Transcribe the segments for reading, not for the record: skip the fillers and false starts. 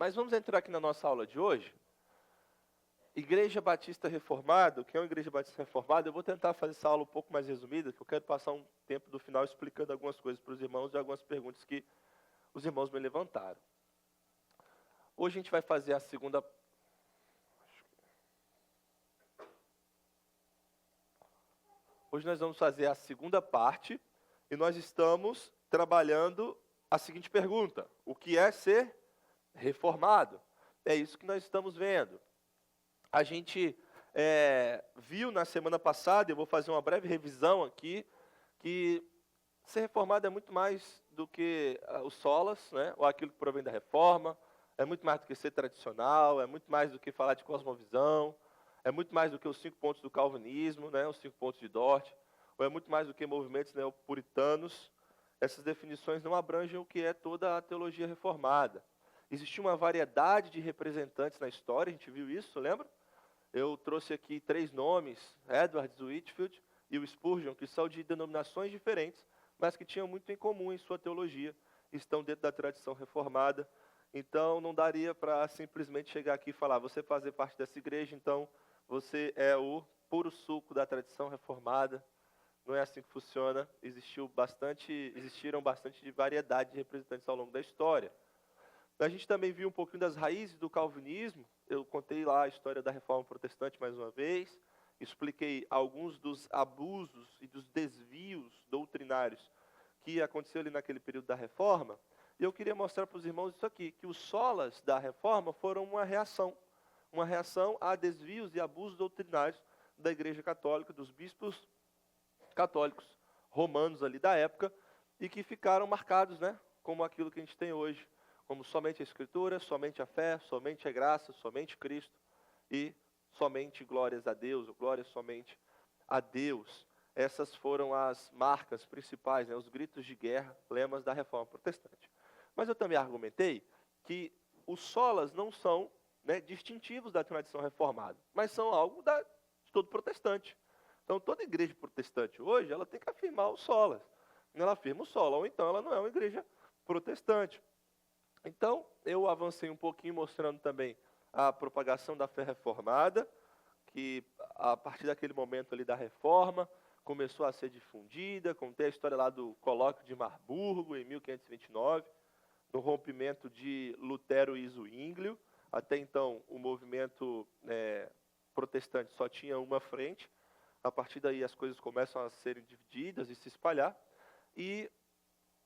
Mas vamos entrar aqui na nossa aula de hoje. Igreja Batista Reformada, o que é uma Igreja Batista Reformada? Eu vou tentar fazer essa aula um pouco mais resumida, que eu quero passar um tempo do final explicando algumas coisas para os irmãos e algumas perguntas que os irmãos me levantaram. Hoje a gente vai fazer a segunda... Hoje nós vamos fazer a segunda parte e nós estamos trabalhando a seguinte pergunta: o que é ser reformado? É isso que nós estamos vendo. A gente viu na semana passada, eu vou fazer uma breve revisão aqui, que ser reformado é muito mais do que os solas, né, ou aquilo que provém da reforma, é muito mais do que ser tradicional, é muito mais do que falar de cosmovisão, é muito mais do que os 5 pontos do calvinismo, né, os 5 pontos de Dort, ou é muito mais do que movimentos neopuritanos. Essas definições não abrangem o que é toda a teologia reformada. Existia uma variedade de representantes na história, a gente viu isso, lembra? Eu trouxe aqui 3 nomes, Edwards, Whitefield e o Spurgeon, que são de denominações diferentes, mas que tinham muito em comum em sua teologia, estão dentro da tradição reformada. Então, não daria para simplesmente chegar aqui e falar, você fazer parte dessa igreja, então você é o puro suco da tradição reformada. Não é assim que funciona. Existiram bastante de variedade de representantes ao longo da história. A gente também viu um pouquinho das raízes do calvinismo. Eu contei lá a história da reforma protestante mais uma vez. Expliquei alguns dos abusos e dos desvios doutrinários que aconteceu ali naquele período da reforma. E eu queria mostrar para os irmãos isso aqui, que os solas da reforma foram uma reação a desvios e abusos doutrinários da Igreja Católica, dos bispos católicos romanos ali da época, e que ficaram marcados, né, como aquilo que a gente tem hoje, como somente a Escritura, somente a fé, somente a graça, somente Cristo e somente glórias a Deus, ou glórias somente a Deus. Essas foram as marcas principais, né, os gritos de guerra, lemas da reforma protestante. Mas eu também argumentei que os solas não são, né, distintivos da tradição reformada, mas são algo de todo protestante. Então, toda igreja protestante hoje, ela tem que afirmar os solas. Ela afirma o sola, ou então ela não é uma igreja protestante. Então, eu avancei um pouquinho mostrando também a propagação da fé reformada, que a partir daquele momento ali da reforma, começou a ser difundida. Contei a história lá do colóquio de Marburgo, em 1529, no rompimento de Lutero e Zwinglio. Até então, o movimento protestante só tinha uma frente. A partir daí as coisas começam a serem divididas e se espalhar. E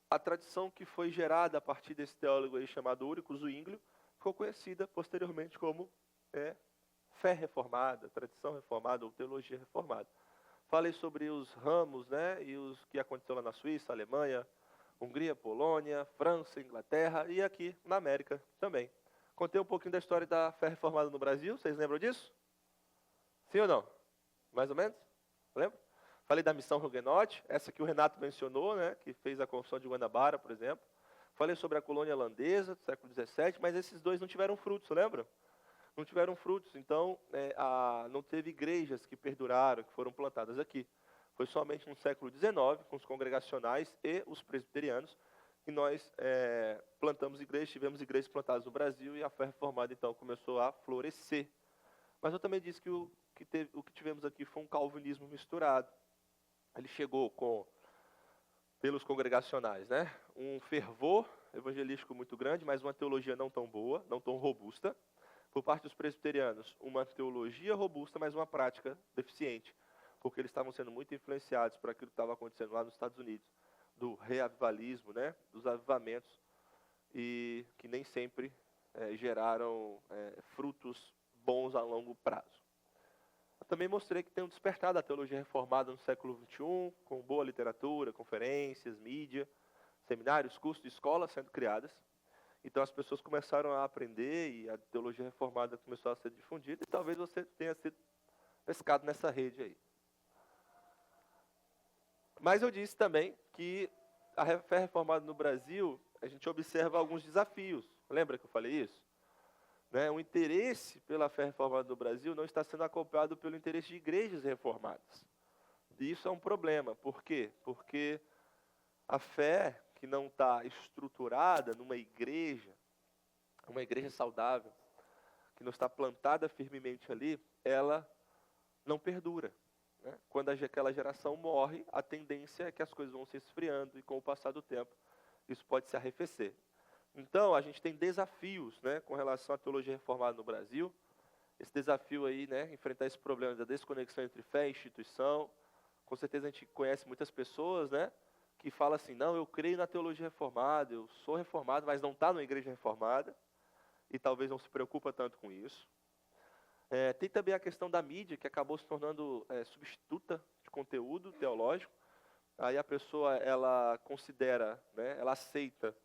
a tradição que foi gerada a partir desse teólogo aí chamado Ulrico Zwinglio ficou conhecida posteriormente como fé reformada, tradição reformada ou teologia reformada. Falei sobre os ramos, né, e os que aconteceu lá na Suíça, Alemanha, Hungria, Polônia, França, Inglaterra e aqui na América também. Contei um pouquinho da história da fé reformada no Brasil, vocês lembram disso? Sim ou não? Mais ou menos? Lembra? Falei da missão Huguenote, essa que o Renato mencionou, né, que fez a Confissão de Guanabara, por exemplo. Falei sobre a colônia holandesa do século XVII, mas esses dois não tiveram frutos, lembra? Não tiveram frutos, então não teve igrejas que perduraram, que foram plantadas aqui. Foi somente no século XIX, com os congregacionais e os presbiterianos, que nós plantamos igrejas, tivemos igrejas plantadas no Brasil e a fé reformada, então, começou a florescer. Mas eu também disse que o que tivemos aqui foi um calvinismo misturado. Ele chegou pelos congregacionais, né, um fervor evangelístico muito grande, mas uma teologia não tão boa, não tão robusta. Por parte dos presbiterianos, uma teologia robusta, mas uma prática deficiente, porque eles estavam sendo muito influenciados por aquilo que estava acontecendo lá nos Estados Unidos, do reavivalismo, né, dos avivamentos, e que nem sempre geraram frutos bons a longo prazo. Eu também mostrei que tem um despertar da teologia reformada no século XXI, com boa literatura, conferências, mídia, seminários, cursos de escola sendo criadas. Então as pessoas começaram a aprender e a teologia reformada começou a ser difundida, e talvez você tenha sido pescado nessa rede aí. Mas eu disse também que a fé reformada no Brasil, a gente observa alguns desafios. Lembra que eu falei isso? Né? O interesse pela fé reformada no Brasil não está sendo acompanhado pelo interesse de igrejas reformadas. E isso é um problema. Por quê? Porque a fé que não está estruturada numa igreja, uma igreja saudável, que não está plantada firmemente ali, ela não perdura. Né? Quando aquela geração morre, a tendência é que as coisas vão se esfriando e com o passar do tempo, isso pode se arrefecer. Então, a gente tem desafios, né, com relação à teologia reformada no Brasil. Esse desafio aí, né, enfrentar esse problema da desconexão entre fé e instituição. Com certeza a gente conhece muitas pessoas, né, que falam assim, não, eu creio na teologia reformada, eu sou reformado, mas não está numa igreja reformada, e talvez não se preocupa tanto com isso. Tem também a questão da mídia, que acabou se tornando substituta de conteúdo teológico. Aí a pessoa, ela considera, né, ela aceita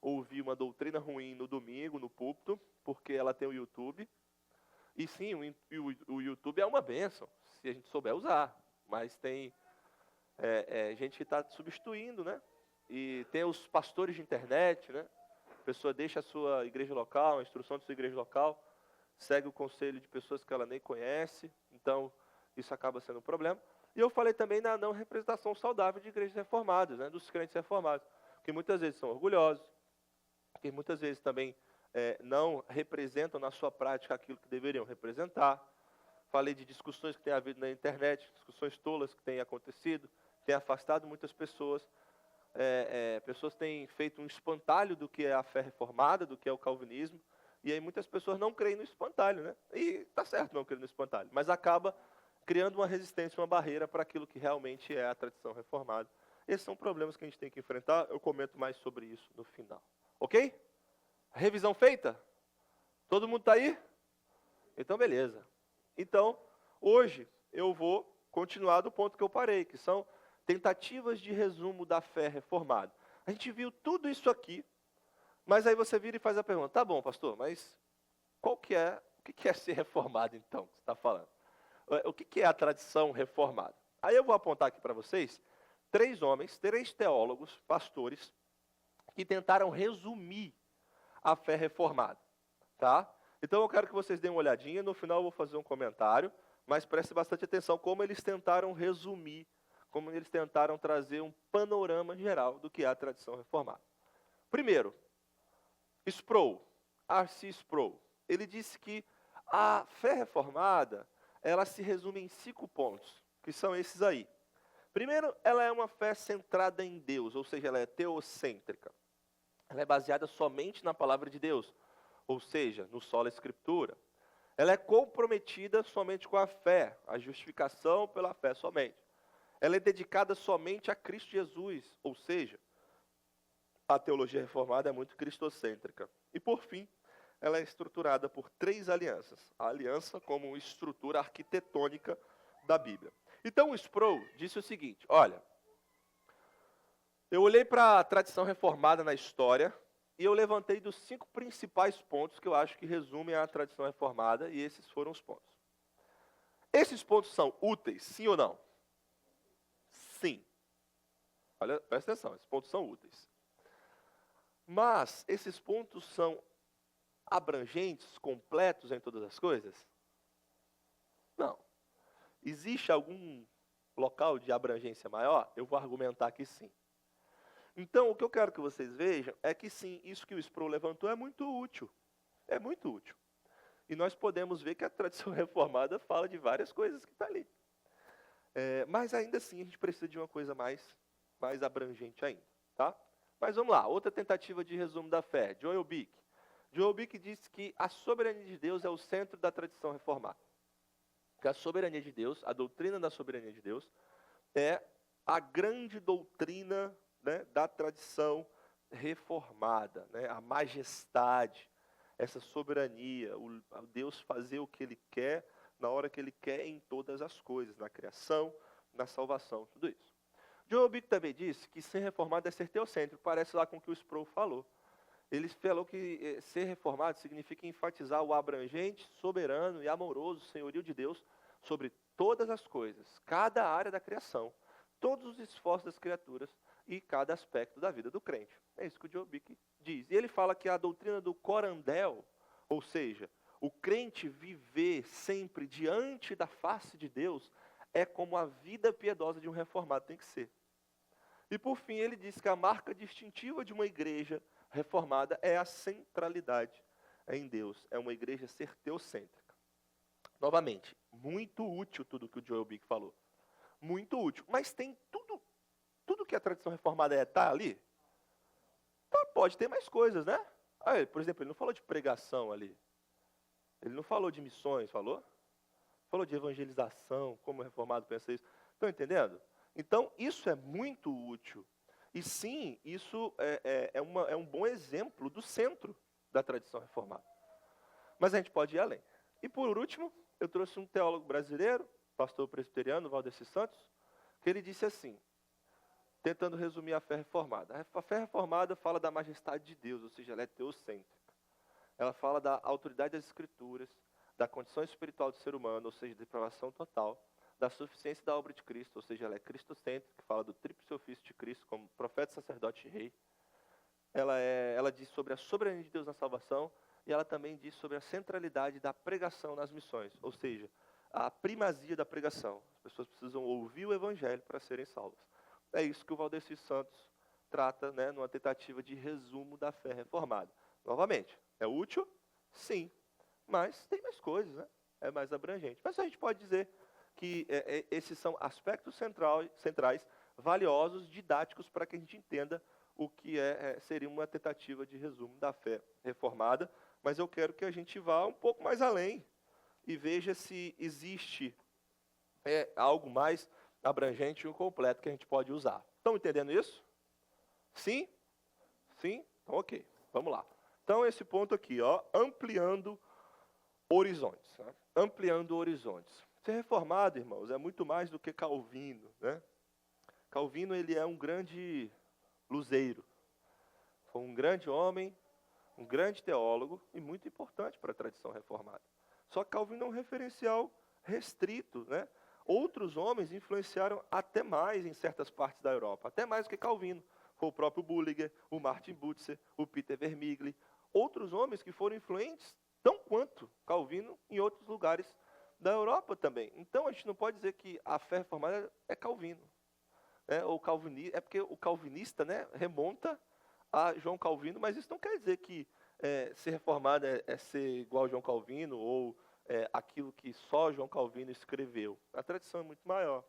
ouvir uma doutrina ruim no domingo, no púlpito, porque ela tem o YouTube. E sim, o YouTube é uma bênção, se a gente souber usar. Mas tem gente que está substituindo, né? E tem os pastores de internet, né? A pessoa deixa a sua igreja local, a instrução da sua igreja local, segue o conselho de pessoas que ela nem conhece. Então, isso acaba sendo um problema. E eu falei também na não representação saudável de igrejas reformadas, né? Dos crentes reformados, que muitas vezes são orgulhosos, que muitas vezes também não representam na sua prática aquilo que deveriam representar. Falei de discussões que têm havido na internet, discussões tolas que têm acontecido, têm afastado muitas pessoas. Pessoas têm feito um espantalho do que é a fé reformada, do que é o calvinismo, e aí muitas pessoas não creem no espantalho, né? E está certo não crer no espantalho, mas acaba criando uma resistência, uma barreira para aquilo que realmente é a tradição reformada. Esses são problemas que a gente tem que enfrentar, eu comento mais sobre isso no final. Ok? Revisão feita? Todo mundo está aí? Então, beleza. Então, hoje eu vou continuar do ponto que eu parei, que são tentativas de resumo da fé reformada. A gente viu tudo isso aqui, mas aí você vira e faz a pergunta, tá bom, pastor, mas o que é ser reformado então, que você está falando? O que é a tradição reformada? Aí eu vou apontar aqui para vocês 3 homens, 3 teólogos, pastores, que tentaram resumir a fé reformada, tá? Então eu quero que vocês deem uma olhadinha, no final eu vou fazer um comentário, mas preste bastante atenção como eles tentaram resumir, como eles tentaram trazer um panorama geral do que é a tradição reformada. Primeiro, Sproul, R.C. Sproul, ele disse que a fé reformada, ela se resume em 5 pontos, que são esses aí. Primeiro, ela é uma fé centrada em Deus, ou seja, ela é teocêntrica. Ela é baseada somente na palavra de Deus, ou seja, no sola escritura. Ela é comprometida somente com a fé, a justificação pela fé somente. Ela é dedicada somente a Cristo Jesus, ou seja, a teologia reformada é muito cristocêntrica. E por fim, ela é estruturada por 3 alianças. A aliança como estrutura arquitetônica da Bíblia. Então o Sproul disse o seguinte, olha, eu olhei para a tradição reformada na história e eu levantei dos 5 principais pontos que eu acho que resumem a tradição reformada, e esses foram os pontos. Esses pontos são úteis, sim ou não? Sim. Olha, presta atenção, esses pontos são úteis. Mas esses pontos são abrangentes, completos em todas as coisas? Não. Existe algum local de abrangência maior? Eu vou argumentar que sim. Então, o que eu quero que vocês vejam é que sim, isso que o Sproul levantou é muito útil. É muito útil. E nós podemos ver que a tradição reformada fala de várias coisas que estão ali. Mas ainda assim, a gente precisa de uma coisa mais abrangente ainda. Tá? Mas vamos lá, outra tentativa de resumo da fé. Joel Bick. Joel Bick disse que a soberania de Deus é o centro da tradição reformada. Que a soberania de Deus, a doutrina da soberania de Deus, é a grande doutrina, né, da tradição reformada, né, a majestade, essa soberania, o Deus fazer o que Ele quer, na hora que Ele quer, em todas as coisas, na criação, na salvação, tudo isso. Joel Bick também disse que ser reformado é ser teocêntrico, parece lá com o que o Sproul falou. Ele falou que ser reformado significa enfatizar o abrangente, soberano e amoroso senhorio de Deus sobre todas as coisas, cada área da criação, todos os esforços das criaturas e cada aspecto da vida do crente. É isso que o Joel Bick diz. E ele fala que a doutrina do corandel, ou seja, o crente viver sempre diante da face de Deus, é como a vida piedosa de um reformado tem que ser. E por fim, ele diz que a marca distintiva de uma igreja reformada é a centralidade é em Deus, é uma igreja ser teocêntrica. Novamente, muito útil tudo que o Joel Bick falou. Muito útil. Mas tem tudo que a tradição reformada está ali? Pode ter mais coisas, né? Por exemplo, ele não falou de pregação ali. Ele não falou de missões, falou? Falou de evangelização, como o reformado pensa isso. Estão entendendo? Então, isso é muito útil. E sim, isso é um bom exemplo do centro da tradição reformada. Mas a gente pode ir além. E por último, eu trouxe um teólogo brasileiro, pastor presbiteriano, Valdeci Santos, que ele disse assim, tentando resumir a fé reformada. A fé reformada fala da majestade de Deus, ou seja, ela é teocêntrica. Ela fala da autoridade das Escrituras, da condição espiritual do ser humano, ou seja, depravação total, da suficiência da obra de Cristo, ou seja, ela é cristocêntrica, que fala do tríplice ofício de Cristo como profeta, sacerdote e rei. Ela diz sobre a soberania de Deus na salvação, e ela também diz sobre a centralidade da pregação nas missões, ou seja, a primazia da pregação. As pessoas precisam ouvir o evangelho para serem salvas. É isso que o Valdeci Santos trata, né, numa tentativa de resumo da fé reformada. Novamente, é útil? Sim. Mas tem mais coisas, né? É mais abrangente. Mas a gente pode dizer que esses são aspectos centrais, valiosos, didáticos, para que a gente entenda o que seria uma tentativa de resumo da fé reformada. Mas eu quero que a gente vá um pouco mais além e veja se existe algo mais abrangente e completo que a gente pode usar. Estão entendendo isso? Sim? Sim? Então, ok. Vamos lá. Então, esse ponto aqui, ampliando horizontes. Né? Ampliando horizontes. Ser reformado, irmãos, é muito mais do que Calvino. Né? Calvino, ele é um grande luzeiro. Foi um grande homem, um grande teólogo e muito importante para a tradição reformada. Só que Calvino é um referencial restrito, né? Outros homens influenciaram até mais em certas partes da Europa, até mais do que Calvino. Foi o próprio Bullinger, o Martin Butzer, o Peter Vermigli. Outros homens que foram influentes tão quanto Calvino em outros lugares da Europa também. Então a gente não pode dizer que a fé reformada é Calvino. É porque o calvinista, né, remonta a João Calvino, mas isso não quer dizer que ser reformado é ser igual a João Calvino ou aquilo que só João Calvino escreveu. A tradição é muito maior.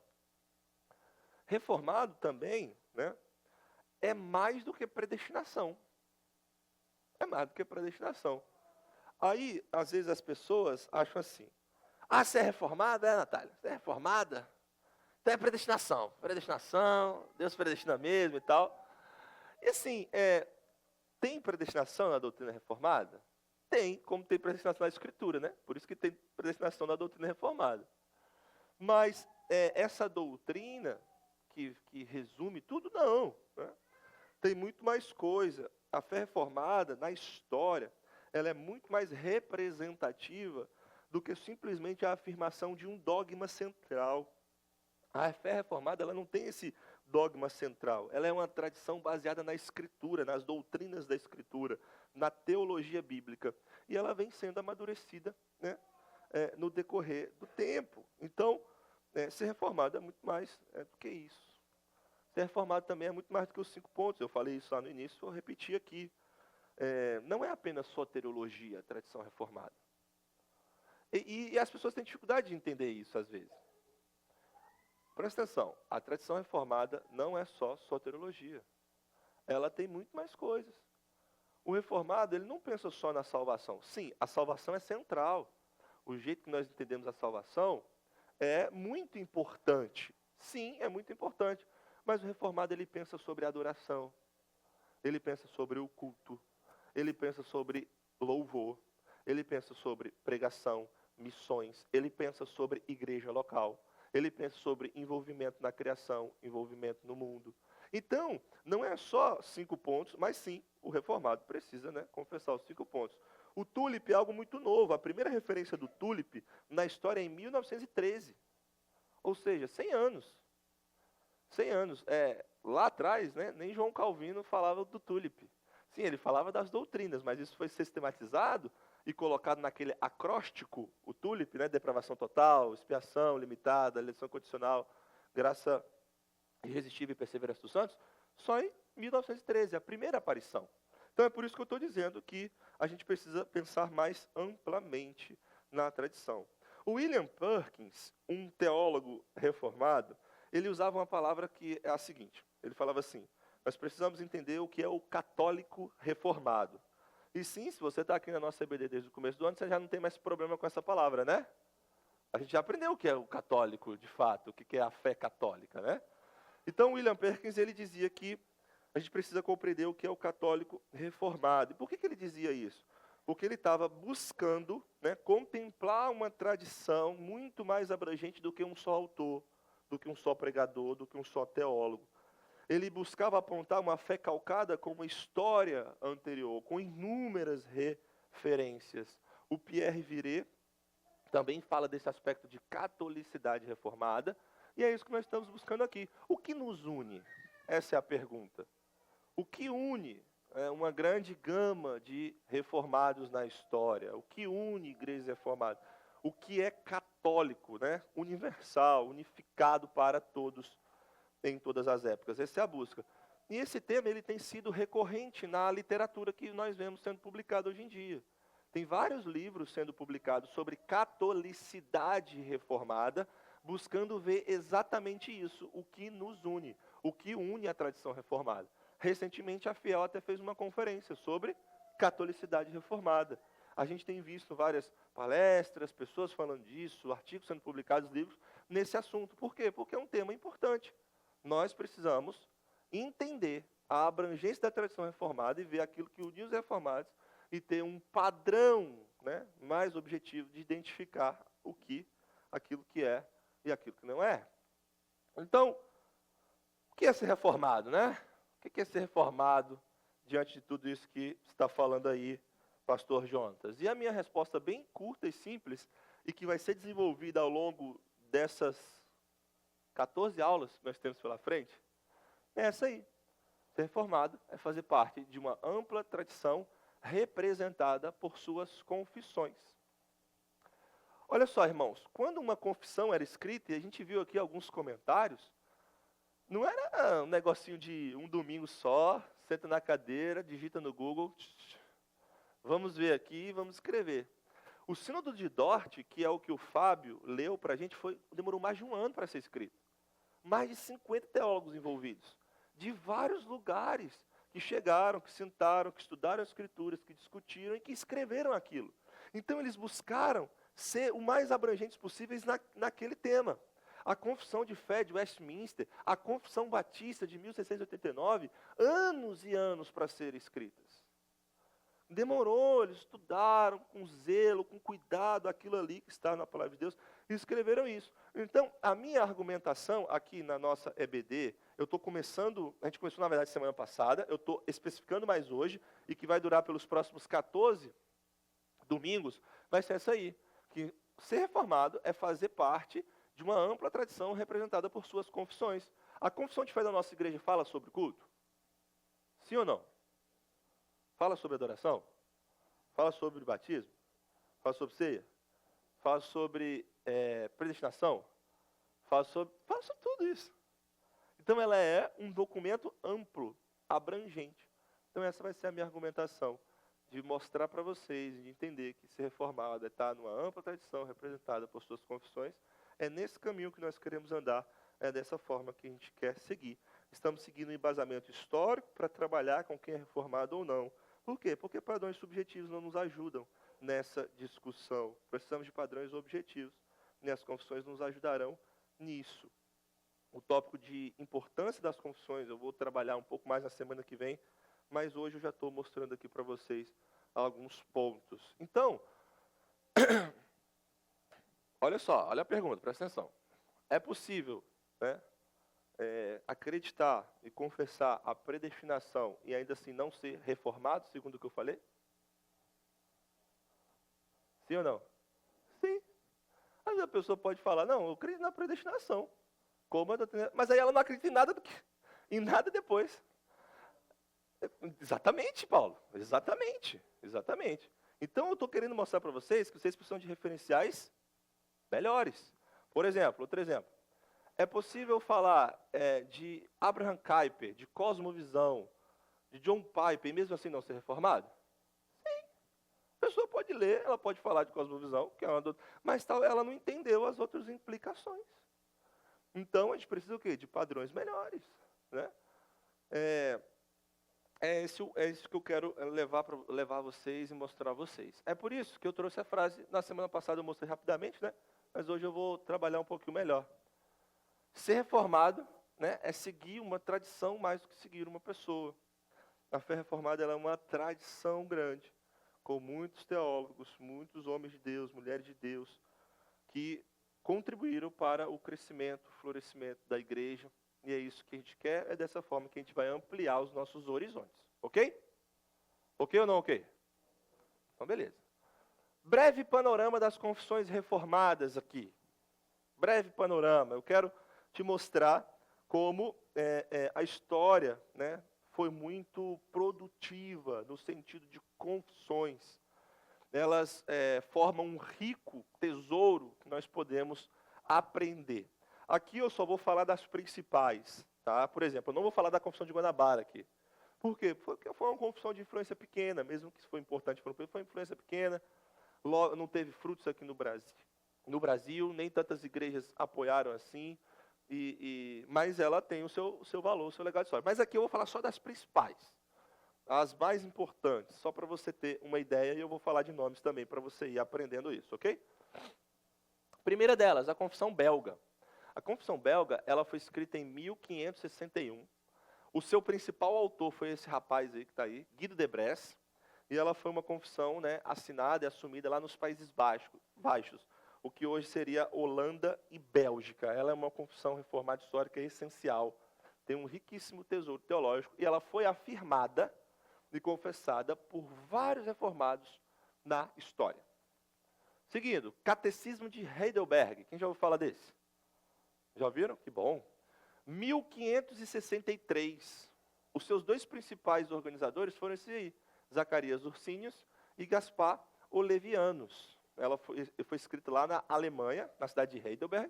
Reformado também, né, é mais do que predestinação. É mais do que predestinação. Aí, às vezes, as pessoas acham assim, você é reformada, Natália? Você é reformada? Então é predestinação. Predestinação, Deus predestina mesmo e tal. E assim, tem predestinação na doutrina reformada? Tem, como tem predestinação na Escritura, né? Por isso que tem predestinação na doutrina reformada. Mas essa doutrina que resume tudo, não. Né? Tem muito mais coisa. A fé reformada, na história, ela é muito mais representativa do que simplesmente a afirmação de um dogma central. A fé reformada, ela não tem esse dogma central. Ela é uma tradição baseada na Escritura, nas doutrinas da Escritura, na teologia bíblica. E ela vem sendo amadurecida, né, no decorrer do tempo. Então, ser reformado é muito mais do que isso. Ser reformado também é muito mais do que os 5 pontos. Eu falei isso lá no início, vou repetir aqui. Não é apenas soteriologia, a tradição reformada. E as pessoas têm dificuldade de entender isso, às vezes. Presta atenção, a tradição reformada não é só soteriologia. Ela tem muito mais coisas. O reformado, ele não pensa só na salvação. Sim, a salvação é central. O jeito que nós entendemos a salvação é muito importante. Sim, é muito importante. Mas o reformado, ele pensa sobre adoração. Ele pensa sobre o culto. Ele pensa sobre louvor. Ele pensa sobre pregação, missões. Ele pensa sobre igreja local. Ele pensa sobre envolvimento na criação, envolvimento no mundo. Então, não é só 5 pontos, mas sim, o reformado precisa, né, confessar os 5 pontos. O tulip é algo muito novo. A primeira referência do tulip na história é em 1913. Ou seja, 100 anos. 100 anos. Lá atrás, né, nem João Calvino falava do tulip. Sim, ele falava das doutrinas, mas isso foi sistematizado e colocado naquele acróstico, o tulip, né, depravação total, expiação limitada, eleição condicional, graça irresistível e perseverança dos santos, só em 1913, a primeira aparição. Então é por isso que eu estou dizendo que a gente precisa pensar mais amplamente na tradição. O William Perkins, um teólogo reformado, ele usava uma palavra que é a seguinte, ele falava assim: nós precisamos entender o que é o católico reformado. E sim, se você está aqui na nossa EBD desde o começo do ano, você já não tem mais problema com essa palavra, né? A gente já aprendeu o que é o católico, de fato, o que é a fé católica, né? Então, William Perkins, ele dizia que a gente precisa compreender o que é o católico reformado. E por que ele dizia isso? Porque ele estava buscando, né, contemplar uma tradição muito mais abrangente do que um só autor, do que um só pregador, do que um só teólogo. Ele buscava apontar uma fé calcada com uma história anterior, com inúmeras referências. O Pierre Viret também fala desse aspecto de catolicidade reformada, e é isso que nós estamos buscando aqui. O que nos une? Essa é a pergunta. O que une uma grande gama de reformados na história? O que une igrejas reformadas? O que é católico, né? Universal, unificado para todos, em todas as épocas. Essa é a busca. E esse tema ele tem sido recorrente na literatura que nós vemos sendo publicada hoje em dia. Tem vários livros sendo publicados sobre catolicidade reformada, buscando ver exatamente isso, o que nos une, o que une a tradição reformada. Recentemente, a Fiel até fez uma conferência sobre catolicidade reformada. A gente tem visto várias palestras, pessoas falando disso, artigos sendo publicados, livros, nesse assunto. Por quê? Porque é um tema importante. Nós precisamos entender a abrangência da tradição reformada e ver aquilo que une os reformados e ter um padrão, né, mais objetivo de identificar aquilo que é e aquilo que não é. Então, o que é ser reformado, né? O que é ser reformado diante de tudo isso que está falando aí, pastor Jonatas? E a minha resposta bem curta e simples, e que vai ser desenvolvida ao longo dessas 14 aulas que nós temos pela frente, é essa aí. Ser reformado é fazer parte de uma ampla tradição representada por suas confissões. Olha só, irmãos, quando uma confissão era escrita, e a gente viu aqui alguns comentários, não era um negocinho de um domingo só, senta na cadeira, digita no Google, vamos ver aqui, vamos escrever. O Sínodo de Dort, que é o que o Fábio leu para a gente, demorou mais de um ano para ser escrito. Mais de 50 teólogos envolvidos, de vários lugares, que chegaram, que sentaram, que estudaram as Escrituras, que discutiram e que escreveram aquilo. Então eles buscaram ser o mais abrangentes possíveis naquele tema. A Confissão de Fé de Westminster, a Confissão Batista de 1689, anos e anos para serem escritas. Demorou, eles estudaram com zelo, com cuidado, aquilo ali que está na Palavra de Deus, e escreveram isso. Então, a minha argumentação aqui na nossa EBD, eu estou começando, a gente começou na verdade semana passada, eu estou especificando mais hoje, e que vai durar pelos próximos 14 domingos, vai ser essa aí, que ser reformado é fazer parte de uma ampla tradição representada por suas confissões. A confissão de fé da nossa igreja fala sobre culto? Sim ou não? Fala sobre adoração? Fala sobre batismo? Fala sobre ceia? Fala sobre predestinação? Fala sobre tudo isso. Então ela é um documento amplo, abrangente. Então essa vai ser a minha argumentação, de mostrar para vocês e de entender que ser reformado é estar numa ampla tradição representada por suas confissões. É nesse caminho que nós queremos andar, é dessa forma que a gente quer seguir. Estamos seguindo um embasamento histórico para trabalhar com quem é reformado ou não. Por quê? Porque padrões subjetivos não nos ajudam nessa discussão. Precisamos de padrões objetivos. E as confissões nos ajudarão nisso. O tópico de importância das confissões eu vou trabalhar um pouco mais na semana que vem, mas hoje eu já estou mostrando aqui para vocês alguns pontos. Então, olha só, olha a pergunta, presta atenção. É possível, né, acreditar e confessar a predestinação e ainda assim não ser reformado, segundo o que eu falei? Sim ou não? Sim. Às vezes a pessoa pode falar, não, eu acredito na predestinação. Mas aí ela não acredita em nada depois. Exatamente, Paulo. Exatamente. Então eu estou querendo mostrar para vocês que vocês precisam de referenciais melhores. Por exemplo, outro exemplo. É possível falar de Abraham Kuyper, de cosmovisão, de John Piper e mesmo assim não ser reformado? Sim. A pessoa pode ler, ela pode falar de cosmovisão, que é uma mas tal, ela não entendeu as outras implicações. Então a gente precisa o quê? De padrões melhores, né? É isso que eu quero levar vocês e mostrar a vocês. É por isso que eu trouxe a frase, na semana passada eu mostrei rapidamente, né? Mas hoje eu vou trabalhar um pouquinho melhor. Ser reformado, né, é seguir uma tradição mais do que seguir uma pessoa. A fé reformada ela é uma tradição grande, com muitos teólogos, muitos homens de Deus, mulheres de Deus, que contribuíram para o crescimento, o florescimento da igreja. E é isso que a gente quer, é dessa forma que a gente vai ampliar os nossos horizontes. Ok? Ok ou não ok? Então, beleza. Breve panorama das confissões reformadas aqui. Breve panorama. Eu quero te mostrar como a história, né, foi muito produtiva no sentido de confissões. Elas formam um rico tesouro que nós podemos aprender. Aqui eu só vou falar das principais, tá? Por exemplo, eu não vou falar da Confissão de Guanabara aqui. Por quê? Porque foi uma confissão de influência pequena, mesmo que foi importante para o povo, foi uma influência pequena, não teve frutos aqui no Brasil. No Brasil, nem tantas igrejas apoiaram assim, mas ela tem o seu valor, o seu legado histórico. Mas aqui eu vou falar só das principais, as mais importantes, só para você ter uma ideia, e eu vou falar de nomes também para você ir aprendendo isso, ok? Primeira delas, a Confissão Belga. A Confissão Belga, ela foi escrita em 1561. O seu principal autor foi esse rapaz aí que está aí, Guido de Bresse, e ela foi uma confissão, né, assinada e assumida lá nos Países Baixos, o que hoje seria Holanda e Bélgica. Ela é uma confissão reformada histórica essencial, tem um riquíssimo tesouro teológico, e ela foi afirmada e confessada por vários reformados na história. Seguindo, Catecismo de Heidelberg. Quem já ouviu falar desse? Já viram? Que bom. 1563. Os seus dois principais organizadores foram esses aí, Zacarias Ursinius e Gaspar Olevianus. Ela foi escrita lá na Alemanha, na cidade de Heidelberg.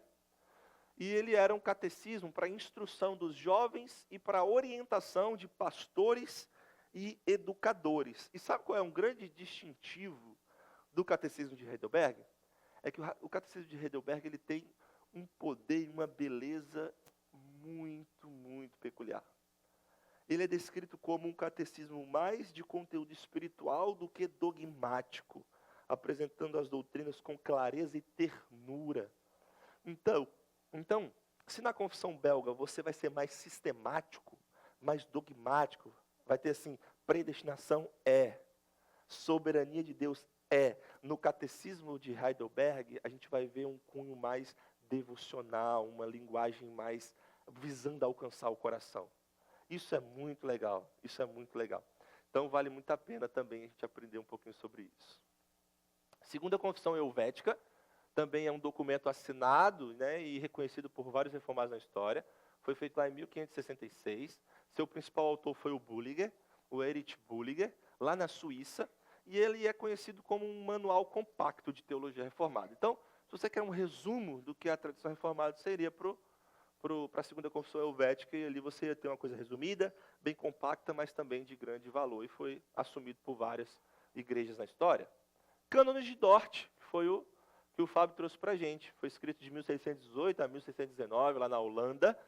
E ele era um catecismo para instrução dos jovens e para orientação de pastores e educadores. E sabe qual é um grande distintivo do catecismo de Heidelberg? É que o catecismo de Heidelberg ele tem um poder e uma beleza muito, muito peculiar. Ele é descrito como um catecismo mais de conteúdo espiritual do que dogmático, apresentando as doutrinas com clareza e ternura. Então, se na confissão belga você vai ser mais sistemático, mais dogmático, vai ter assim, predestinação soberania de Deus no catecismo de Heidelberg, a gente vai ver um cunho mais devocional, uma linguagem mais visando alcançar o coração. Isso é muito legal, isso é muito legal. Então vale muito a pena também a gente aprender um pouquinho sobre isso. Segunda Confissão Helvética, também é um documento assinado, né, e reconhecido por vários reformados na história. Foi feito lá em 1566. Seu principal autor foi o Bullinger, o Erich Bullinger, lá na Suíça. E ele é conhecido como um manual compacto de teologia reformada. Então, se você quer um resumo do que a tradição reformada seria para a segunda confissão helvética, e ali você ia ter uma coisa resumida, bem compacta, mas também de grande valor. E foi assumido por várias igrejas na história. Cânones de Dort, que foi o que o Fábio trouxe para a gente. Foi escrito de 1618 a 1619, lá na Holanda.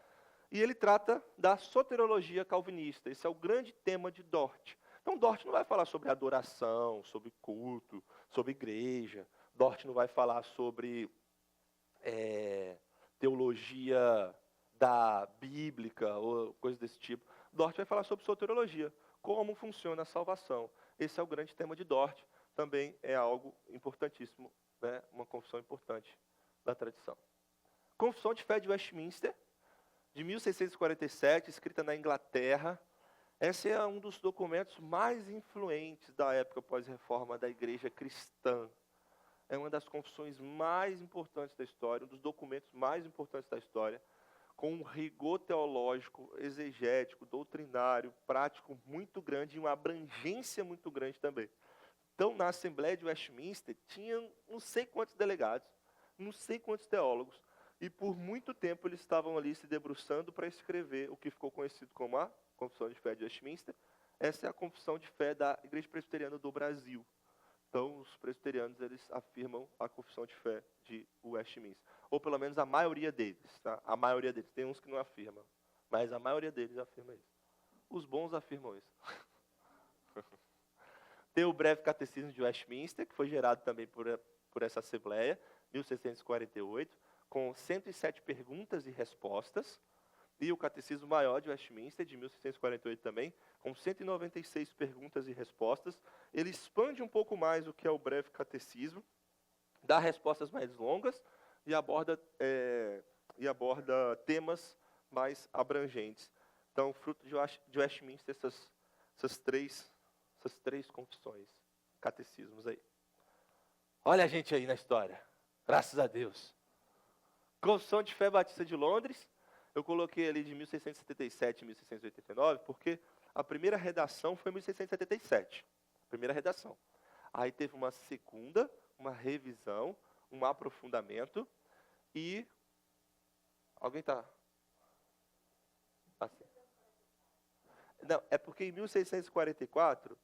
E ele trata da soteriologia calvinista. Esse é o grande tema de Dort. Então, Dort não vai falar sobre adoração, sobre culto, sobre igreja. Dort não vai falar sobre teologia bíblica ou coisa desse tipo. Dort vai falar sobre soteriologia, como funciona a salvação. Esse é o grande tema de Dort. Também é algo importantíssimo, né? Uma confissão importante da tradição. Confissão de Fé de Westminster, de 1647, escrita na Inglaterra. Esse é um dos documentos mais influentes da época pós-reforma da igreja cristã. É uma das confissões mais importantes da história, um dos documentos mais importantes da história, com um rigor teológico, exegético, doutrinário, prático muito grande e uma abrangência muito grande também. Então, na Assembleia de Westminster, tinha não sei quantos delegados, não sei quantos teólogos, e por muito tempo eles estavam ali se debruçando para escrever o que ficou conhecido como a Confissão de Fé de Westminster. Essa é a confissão de fé da Igreja Presbiteriana do Brasil. Então, os presbiterianos, eles afirmam a confissão de fé de Westminster. Ou pelo menos a maioria deles, tá? A maioria deles. Tem uns que não afirmam, mas a maioria deles afirma isso. Os bons afirmam isso. Tem o breve catecismo de Westminster, que foi gerado também por essa Assembleia, 1648, com 107 perguntas e respostas. E o Catecismo Maior de Westminster, de 1648 também, com 196 perguntas e respostas. Ele expande um pouco mais o que é o breve catecismo, dá respostas mais longas e aborda temas mais abrangentes. Então, fruto de Westminster, essas três confissões, catecismos aí. Olha a gente aí na história, graças a Deus. Confissão de Fé Batista de Londres, eu coloquei ali de 1677 e 1689, porque a primeira redação foi em 1677, primeira redação. Aí teve uma segunda, uma revisão, um aprofundamento e... Alguém está... Assim. Não, é porque em 1644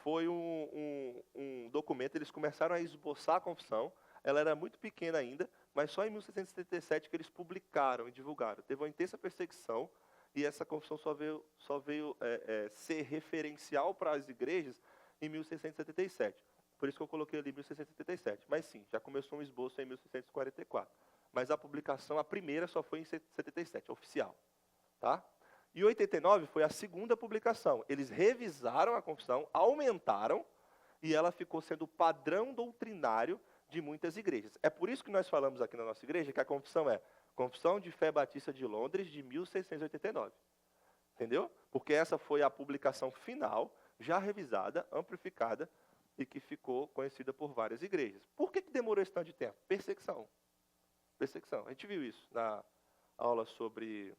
foi um documento, eles começaram a esboçar a confissão, ela era muito pequena ainda, mas só em 1677 que eles publicaram e divulgaram. Teve uma intensa perseguição e essa confissão só veio ser referencial para as igrejas em 1677. Por isso que eu coloquei ali 1677. Mas sim, já começou um esboço em 1644. Mas a publicação, a primeira, só foi em 77, oficial. Tá? E 89 foi a segunda publicação. Eles revisaram a confissão, aumentaram, e ela ficou sendo o padrão doutrinário de muitas igrejas. É por isso que nós falamos aqui na nossa igreja que a confissão é Confissão de Fé Batista de Londres, de 1689. Entendeu? Porque essa foi a publicação final, já revisada, amplificada, e que ficou conhecida por várias igrejas. Por que demorou esse tanto de tempo? Perseguição. Perseguição. A gente viu isso na aula sobre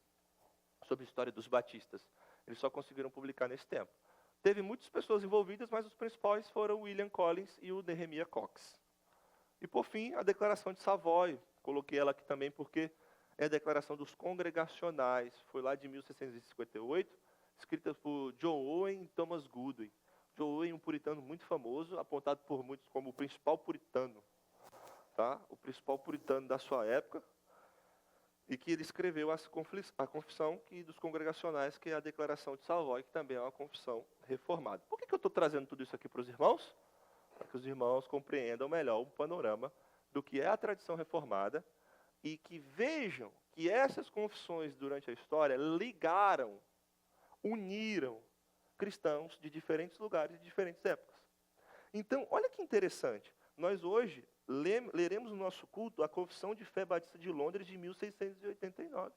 a história dos batistas. Eles só conseguiram publicar nesse tempo. Teve muitas pessoas envolvidas, mas os principais foram William Collins e o Nehemiah Cox. E, por fim, a Declaração de Savoy. Coloquei ela aqui também porque é a Declaração dos Congregacionais. Foi lá de 1658, escrita por John Owen e Thomas Goodwin. John Owen, um puritano muito famoso, apontado por muitos como o principal puritano. Tá? O principal puritano da sua época. E que ele escreveu a confissão dos congregacionais, que é a Declaração de Savoy, que também é uma confissão reformada. Por que eu estou trazendo tudo isso aqui para os irmãos? Para que os irmãos compreendam melhor o panorama do que é a tradição reformada e que vejam que essas confissões durante a história ligaram, uniram cristãos de diferentes lugares e de diferentes épocas. Então, olha que interessante. Nós hoje leremos no nosso culto a Confissão de Fé Batista de Londres de 1689.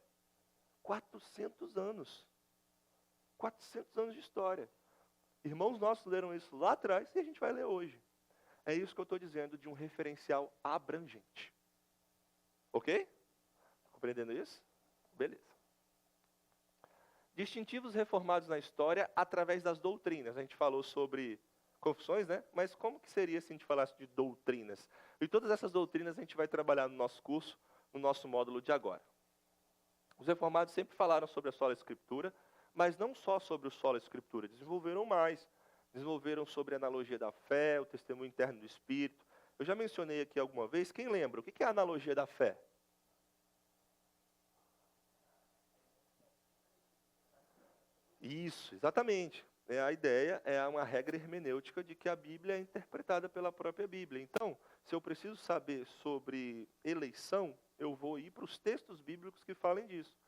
400 anos. 400 anos de história. Irmãos nossos leram isso lá atrás e a gente vai ler hoje. É isso que eu estou dizendo de um referencial abrangente. Ok? Compreendendo isso? Beleza. Distintivos reformados na história através das doutrinas. A gente falou sobre confissões, né? Mas como que seria se a gente falasse de doutrinas? E todas essas doutrinas a gente vai trabalhar no nosso curso, no nosso módulo de agora. Os reformados sempre falaram sobre a sola escritura, mas não só sobre o sola escritura, desenvolveram mais. Desenvolveram sobre a analogia da fé, o testemunho interno do Espírito. Eu já mencionei aqui alguma vez, quem lembra? O que é a analogia da fé? Isso, exatamente. A ideia é uma regra hermenêutica de que a Bíblia é interpretada pela própria Bíblia. Então, se eu preciso saber sobre eleição, eu vou ir para os textos bíblicos que falem disso.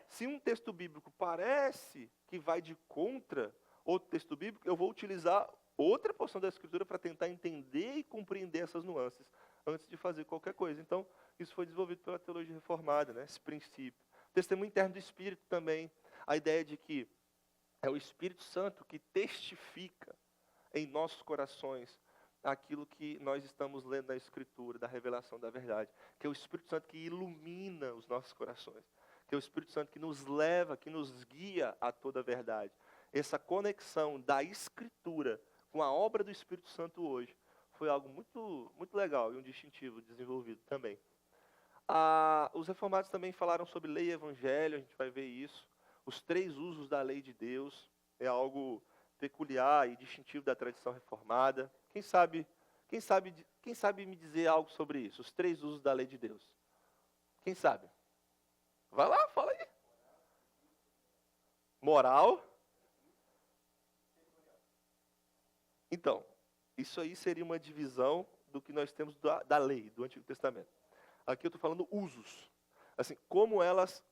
Se um texto bíblico parece que vai de contra outro texto bíblico, eu vou utilizar outra porção da Escritura para tentar entender e compreender essas nuances antes de fazer qualquer coisa. Então, isso foi desenvolvido pela teologia reformada, né, esse princípio. Testemunho interno do Espírito também, a ideia de que é o Espírito Santo que testifica em nossos corações aquilo que nós estamos lendo na Escritura, da revelação da verdade. Que é o Espírito Santo que ilumina os nossos corações. Que é o Espírito Santo que nos leva, que nos guia a toda a verdade. Essa conexão da Escritura com a obra do Espírito Santo hoje foi algo muito, muito legal e um distintivo desenvolvido também. Os reformados também falaram sobre lei e evangelho, a gente vai ver isso. Os 3 usos da lei de Deus é algo peculiar e distintivo da tradição reformada? Quem sabe me dizer algo sobre isso? Os 3 usos da lei de Deus. Quem sabe? Vai lá, fala aí. Moral. Então, isso aí seria uma divisão do que nós temos da lei, do Antigo Testamento. Aqui eu estou falando usos. Assim, como elas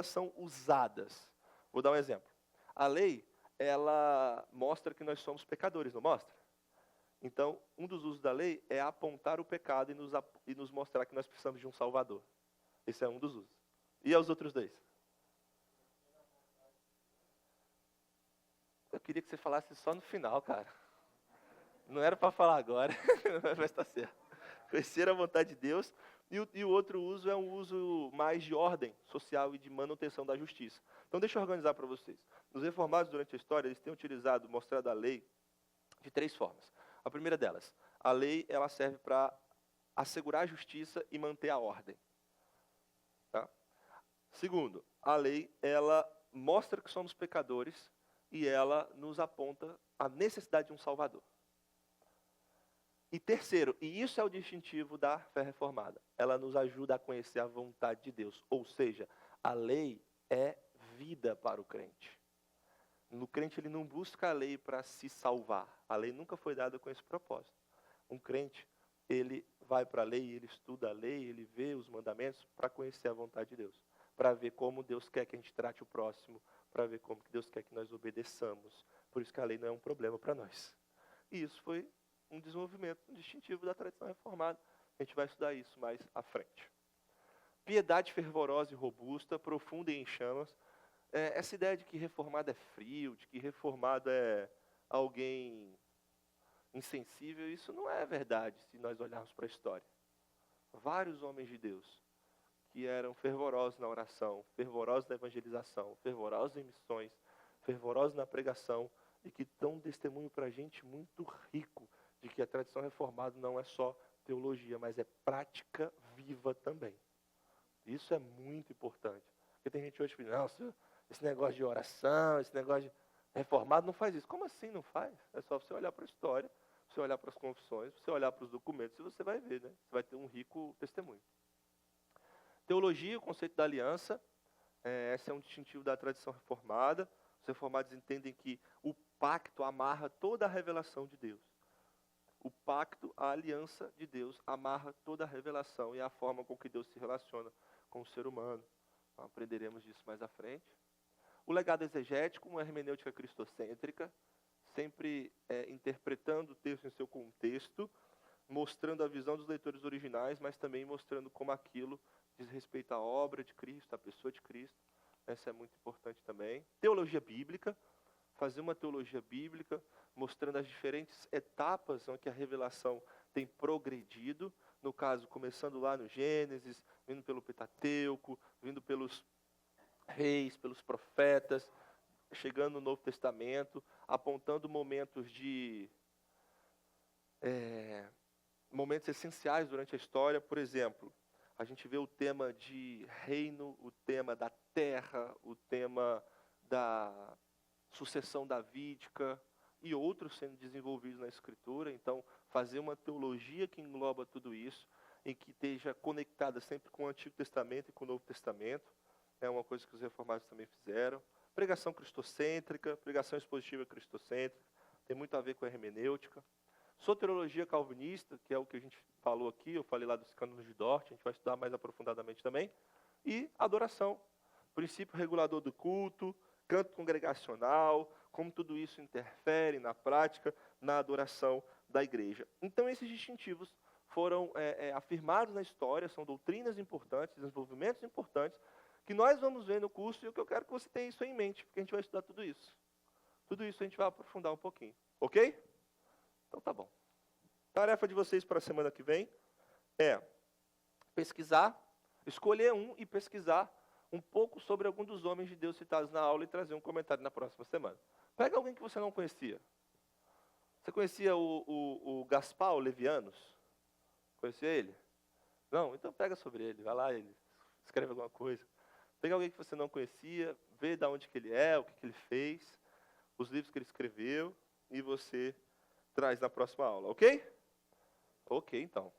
são usadas. Vou dar um exemplo. A lei, ela mostra que nós somos pecadores, não mostra? Então, um dos usos da lei é apontar o pecado e nos mostrar que nós precisamos de um Salvador. Esse é um dos usos. E os outros 2? Eu queria que você falasse só no final, cara. Não era para falar agora, mas está certo. Conhecer a vontade de Deus. E o outro uso é um uso mais de ordem social e de manutenção da justiça. Então, deixa eu organizar para vocês. Os reformados, durante a história, eles têm mostrado a lei de 3 formas. A primeira delas, a lei ela serve para assegurar a justiça e manter a ordem. Tá? Segundo, a lei ela mostra que somos pecadores e ela nos aponta a necessidade de um Salvador. E terceiro, e isso é o distintivo da fé reformada, ela nos ajuda a conhecer a vontade de Deus. Ou seja, a lei é vida para o crente. No crente ele não busca a lei para se salvar. A lei nunca foi dada com esse propósito. Um crente, ele vai para a lei, ele estuda a lei, ele vê os mandamentos para conhecer a vontade de Deus. Para ver como Deus quer que a gente trate o próximo, para ver como Deus quer que nós obedeçamos. Por isso que a lei não é um problema para nós. E isso foi um desenvolvimento distintivo da tradição reformada. A gente vai estudar isso mais à frente. Piedade fervorosa e robusta, profunda e em chamas. Essa ideia de que reformado é frio, de que reformado é alguém insensível, isso não é verdade se nós olharmos para a história. Vários homens de Deus que eram fervorosos na oração, fervorosos na evangelização, fervorosos em missões, fervorosos na pregação e que dão um testemunho para a gente muito rico de que a tradição reformada não é só teologia, mas é prática viva também. Isso é muito importante. Porque tem gente hoje que diz, não, esse negócio de oração, esse negócio de reformado não faz isso. Como assim não faz? É só você olhar para a história, você olhar para as confissões, você olhar para os documentos e você vai ver, né? Você vai ter um rico testemunho. Teologia, o conceito da aliança, esse é um distintivo da tradição reformada. Os reformados entendem que o pacto amarra toda a revelação de Deus. O pacto, a aliança de Deus, amarra toda a revelação e a forma com que Deus se relaciona com o ser humano. Então, aprenderemos disso mais à frente. O legado exegético, uma hermenêutica cristocêntrica, sempre interpretando o texto em seu contexto, mostrando a visão dos leitores originais, mas também mostrando como aquilo diz respeito à obra de Cristo, à pessoa de Cristo. Essa é muito importante também. Teologia bíblica, fazer uma teologia bíblica, mostrando as diferentes etapas em que a revelação tem progredido, no caso, começando lá no Gênesis, vindo pelo Pentateuco, vindo pelos reis, pelos profetas, chegando no Novo Testamento, apontando momentos essenciais durante a história. Por exemplo, a gente vê o tema de reino, o tema da terra, o tema da sucessão davídica e outros sendo desenvolvidos na Escritura. Então, fazer uma teologia que engloba tudo isso, em que esteja conectada sempre com o Antigo Testamento e com o Novo Testamento, é uma coisa que os reformados também fizeram. Pregação cristocêntrica, pregação expositiva cristocêntrica, tem muito a ver com a hermenêutica. Soteriologia calvinista, que é o que a gente falou aqui, eu falei lá dos cânones de Dort, a gente vai estudar mais aprofundadamente também. E adoração, princípio regulador do culto, canto congregacional, como tudo isso interfere na prática, na adoração da igreja. Então, esses distintivos foram afirmados na história, são doutrinas importantes, desenvolvimentos importantes, que nós vamos ver no curso, e o que eu quero que você tenha isso em mente, porque a gente vai estudar tudo isso. Tudo isso a gente vai aprofundar um pouquinho. Ok? Então tá bom. Tarefa de vocês para a semana que vem é pesquisar, escolher um e pesquisar um pouco sobre algum dos homens de Deus citados na aula e trazer um comentário na próxima semana. Pega alguém que você não conhecia. Você conhecia o Gaspar Levianos? Conhecia ele? Não? Então pega sobre ele, vai lá, ele escreve alguma coisa. Pega alguém que você não conhecia, vê de onde que ele é, o que ele fez. os livros que ele escreveu, e você traz na próxima aula, ok? Ok, então.